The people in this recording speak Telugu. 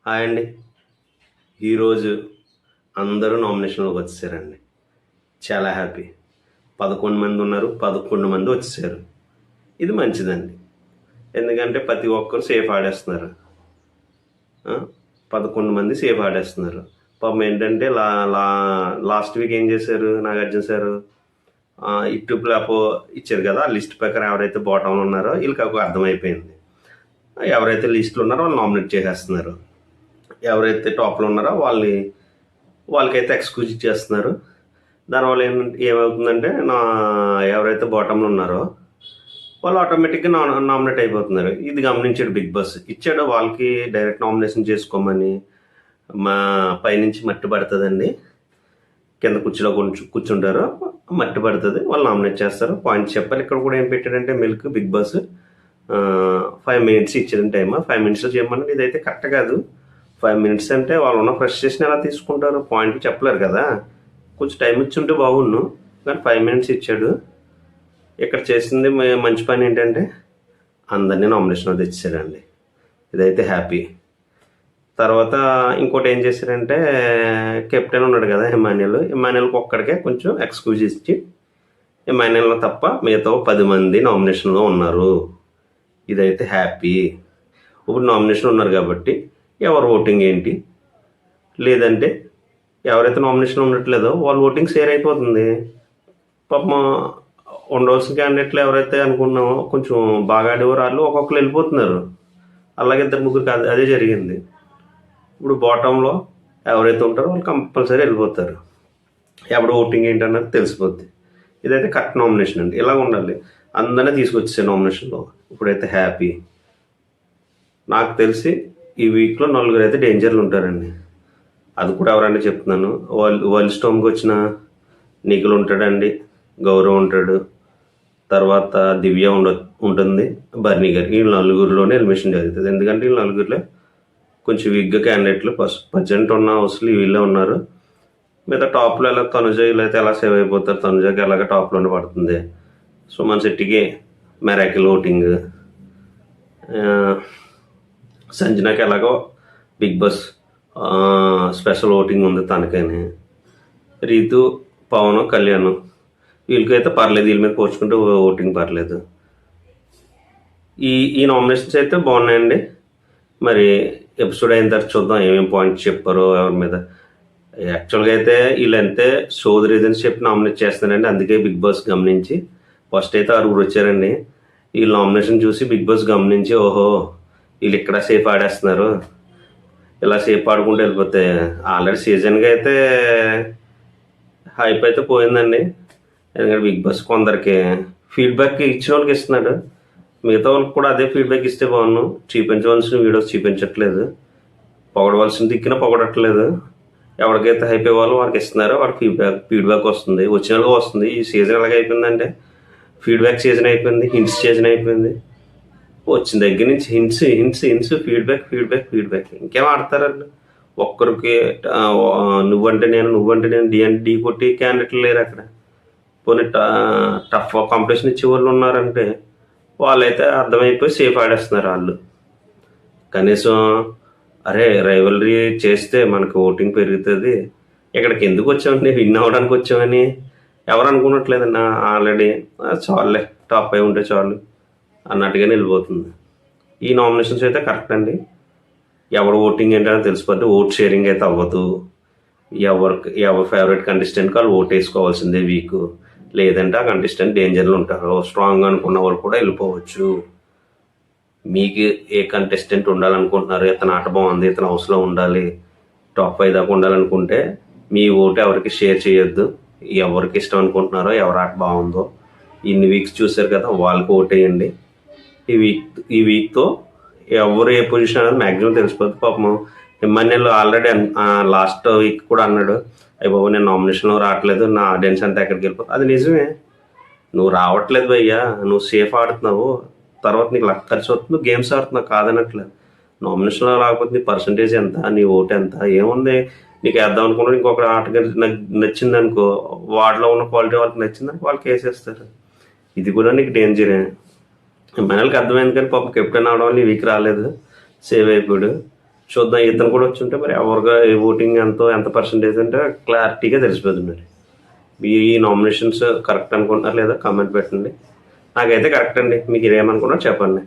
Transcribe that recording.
హాయ్ అండి. ఈరోజు అందరూ నామినేషన్లోకి వచ్చేసారండి. చాలా హ్యాపీ. 11 మంది ఉన్నారు, 11 మంది వచ్చేసారు. ఇది మంచిదండి. ఎందుకంటే ప్రతి ఒక్కరు సేఫ్ ఆడేస్తున్నారు. 11 మంది సేఫ్ ఆడేస్తున్నారు. పాపం ఏంటంటే లాస్ట్ వీక్ ఏం చేశారు నాగార్జున సారు, ఇటు ప్లాపో ఇచ్చారు కదా, ఆ లిస్ట్ ప్రకారం ఎవరైతే బాటంలో ఉన్నారో వీళ్ళకి ఒక అర్థమైపోయింది. ఎవరైతే లిస్టులో ఉన్నారో వాళ్ళు నామినేట్ చేసేస్తున్నారు. ఎవరైతే టాప్లో ఉన్నారో వాళ్ళకైతే ఎక్స్క్యూజ్ ఇచ్చేస్తున్నారు. దానివల్ల ఏమవుతుందంటే ఎవరైతే బాటంలో ఉన్నారో వాళ్ళు ఆటోమేటిక్గా నామినేట్ అయిపోతున్నారు. ఇది గమనించాడు బిగ్ బాస్. ఇచ్చాడు వాళ్ళకి డైరెక్ట్ నామినేషన్ చేసుకోమని. మా పైనుంచి మట్టి పడుతుందండి, కింద కుర్చీలో కూర్చుంటారు, మట్టి పడుతుంది, వాళ్ళు నామినేట్ చేస్తారు. పాయింట్స్ చెప్పాలి. ఇక్కడ కూడా ఏం పెట్టాడంటే మిల్క్ బిగ్ బాస్ 5 minutes ఇచ్చాడంటే టైమ్. 5 minutesలో చేయమన్నది. ఇదైతే కరెక్ట్ కాదు. 5 minutes అంటే వాళ్ళు ఉన్న ఫ్రస్ట్రేషన్ ఎలా తీసుకుంటారు? పాయింట్లు చెప్పలేరు కదా. కొంచెం టైం ఇచ్చుంటే బాగుండు, కానీ 5 minutes ఇచ్చాడు. ఇక్కడ చేసింది మంచి పని ఏంటంటే అందరినీ నామినేషన్ తెచ్చారండి. ఇదైతే హ్యాపీ. తర్వాత ఇంకోటి ఏం చేశారంటే, కెప్టెన్ ఉన్నాడు కదా ఇమాన్యుయల్కి ఒక్కడికే కొంచెం ఎక్స్క్యూజ్ ఇచ్చి, ఇమాన్యుయల్ తప్ప మిగతా 10 మంది నామినేషన్లో ఉన్నారు. ఇదైతే హ్యాపీ. ఇప్పుడు నామినేషన్ ఉన్నారు కాబట్టి ఎవరు ఓటింగ్ ఏంటి, లేదంటే ఎవరైతే నామినేషన్ ఉండట్లేదో వాళ్ళ ఓటింగ్ షేర్ అయిపోతుంది. పాపం ఉండవలసిన క్యాండిడేట్లు ఎవరైతే అనుకున్నామో కొంచెం బాగా ఆడేవారు వాళ్ళు ఒక్కొక్కరు వెళ్ళిపోతున్నారు. అలాగే 2-3 కాదు, అదే జరిగింది. ఇప్పుడు బాటంలో ఎవరైతే ఉంటారో వాళ్ళు కంపల్సరీ వెళ్ళిపోతారు. ఎవడు ఓటింగ్ ఏంటన్నది తెలిసిపోద్ది. ఇదైతే కరెక్ట్ నామినేషన్ అండి. ఇలా ఉండాలి. అందరినీ తీసుకొచ్చేసే నామినేషన్లో. ఇప్పుడైతే హ్యాపీ. నాకు తెలిసి ఈ వీక్లో 4 అయితే డేంజర్లు ఉంటారండి. అది కూడా ఎవరంటే చెప్తున్నాను. వరల్డ్ స్టోమ్కి వచ్చిన నిఖిల్ ఉంటాడండి, గౌరవ్ ఉంటాడు, తర్వాత దివ్య ఉంటుంది, బర్నీ గారు. ఈ 4లోనే ఎలిమినేషన్ జరుగుతుంది. ఎందుకంటే ఈ 4లో కొంచెం వీక్గా క్యాండిడేట్లు ప్రజెంట్ ఉన్న హౌస్లు వీళ్ళే ఉన్నారు. మిగతా టాప్లో ఎలా తనుజ వీళ్ళైతే ఎలా సేవ్ అయిపోతారు. తనుజకి ఎలాగ టాప్లోనే పడుతుంది. సుమన్ శెట్టికి మెరాకిల్ ఓటింగ్, సంజనాకి ఎలాగో బిగ్ బాస్ స్పెషల్ ఓటింగ్ ఉంది తనకని. రీతు, పవన్, కళ్యాణ్ వీళ్ళకైతే పర్లేదు, వీళ్ళ మీద పోల్చుకుంటే ఓటింగ్ పర్లేదు. ఈ నామినేషన్స్ అయితే బాగున్నాయండి. మరి ఎపిసోడ్ అయిన తర్వాత చూద్దాం ఏమేమి పాయింట్స్ చెప్పారో ఎవరి మీద. యాక్చువల్గా అయితే వీళ్ళంతే సోది రీజన్స్ చెప్పి నామినేట్ చేస్తానండి. అందుకే బిగ్ బాస్ గమనించి ఫస్ట్ అయితే 6 వచ్చారండి. ఈ నామినేషన్ చూసి బిగ్ బాస్ గమనించి, ఓహో వీళ్ళు ఇక్కడ సేఫ్ ఆడేస్తున్నారు, ఇలా సేఫ్ ఆడుకుంటూ వెళ్ళిపోతే ఆల్రెడీ సీజన్గా అయితే హైప్ అయితే పోయిందండి. ఎందుకంటే బిగ్ బాస్ కొందరికి ఫీడ్బ్యాక్ ఇచ్చిన వాళ్ళకి ఇస్తున్నాడు, మిగతా వాళ్ళకి కూడా అదే ఫీడ్బ్యాక్ ఇస్తే బాగున్నాను. చూపించవలసిన వీడియోస్ చూపించట్లేదు, పొగడవలసిన దిక్కున పొగడట్లేదు. ఎవరికైతే హైప్ ఇవ్వాలో వాళ్ళకి ఇస్తున్నారో వాళ్ళకి ఫీడ్బ్యాక్ వస్తుంది, వచ్చిన వాళ్ళకి వస్తుంది. ఈ సీజన్ ఎలాగ అయిపోయిందంటే ఫీడ్బ్యాక్ సీజన్ అయిపోయింది, హింట్స్ సీజన్ అయిపోయింది. వచ్చిన దగ్గర నుంచి హింట్స్ ఫీడ్బ్యాక్ ఇంకేం ఆడతారండి. ఒక్కరికి నువ్వంటే నేను డి కొట్టి క్యాండిడేట్లు లేరు అక్కడ. పోనీ టఫ్ కాంపిటీషన్ ఇచ్చే వాళ్ళు ఉన్నారంటే వాళ్ళైతే అర్థమైపోయి సేఫ్ ఆడేస్తున్నారు వాళ్ళు. కనీసం అరే రైవలరీ చేస్తే మనకు ఓటింగ్ పెరుగుతుంది, ఇక్కడికి ఎందుకు వచ్చామని, విన్ అవ్వడానికి వచ్చామని ఎవరు అనుకున్నట్లేదన్నా. ఆల్రెడీ చాలులే, టాప్ అయి ఉంటే చాలు అన్నట్టుగానే వెళ్ళిపోతుంది. ఈ నామినేషన్స్ అయితే కరెక్ట్ అండి. ఎవరు ఓటింగ్ ఏంటని తెలిసిపోద్ది. ఓట్ షేరింగ్ అయితే అవ్వదు. ఎవరి ఫేవరెట్ కంటెస్టెంట్కి వాళ్ళు ఓట్ వేసుకోవాల్సిందే వీక్. లేదంటే ఆ కంటెస్టెంట్ డేంజర్లు ఉంటారు. స్ట్రాంగ్ అనుకున్న వాళ్ళు కూడా వెళ్ళిపోవచ్చు. మీకు ఏ కంటెస్టెంట్ ఉండాలనుకుంటున్నారు, ఇతను ఆట బాగుంది, ఇతను హౌస్లో ఉండాలి, టాప్ 5 దాకా ఉండాలనుకుంటే మీ ఓటు ఎవరికి షేర్ చేయొద్దు. ఎవరికి ఇష్టం అనుకుంటున్నారో, ఎవరి ఆట బాగుందో ఇన్ని వీక్స్ చూశారు కదా, వాళ్ళకి ఓటేయండి. ఈ వీక్తో ఎవరు ఏ పొజిషన్ అనేది మ్యాక్సిమం తెలిసిపోతుంది. పాపం ఇమాన్యుయల్ ఆల్రెడీ లాస్ట్ వీక్ కూడా అన్నాడు, అయ్యి బాబు నేను నామినేషన్లో రావట్లేదు, నా ఆడియన్స్ అంతా ఎక్కడికి వెళ్ళిపోతుంది. అది నిజమే, నువ్వు రావట్లేదు భయ్యా, నువ్వు సేఫ్ ఆడుతున్నావు, తర్వాత నీకు లక్ కలిసి వస్తుంది, గేమ్స్ ఆడుతున్నావు కాదనట్లేదు. నామినేషన్లో రాకపోతే నీ పర్సంటేజ్ ఎంత, నీ ఓటు ఎంత, ఏముంది నీకు వేద్దాం అనుకున్నా ఇంకొక ఆటగారి నచ్చింది అనుకో, వాడిలో ఉన్న క్వాలిటీ వాళ్ళకి నచ్చిందని వాళ్ళకి వేసేస్తారు. ఇది కూడా నీకు డేంజరే. మనకి అర్థమైంది, కానీ పాపం కెప్టెన్ అవడం వల్ల ఈ వీక్ రాలేదు, సేవ్ అయిపోయాడు. చూద్దాం, ఇతను కూడా వచ్చి ఉంటే మరి ఎవరుగా ఓటింగ్ ఎంత పర్సంటేజ్ అంటే క్లారిటీగా తెలిసిపోతుంది. మరి ఈ నామినేషన్స్ కరెక్ట్ అనుకుంటున్నారు లేదా కామెంట్ పెట్టండి. నాకైతే కరెక్ట్ అండి. మీకు ఇదేమనుకున్నా చెప్పండి.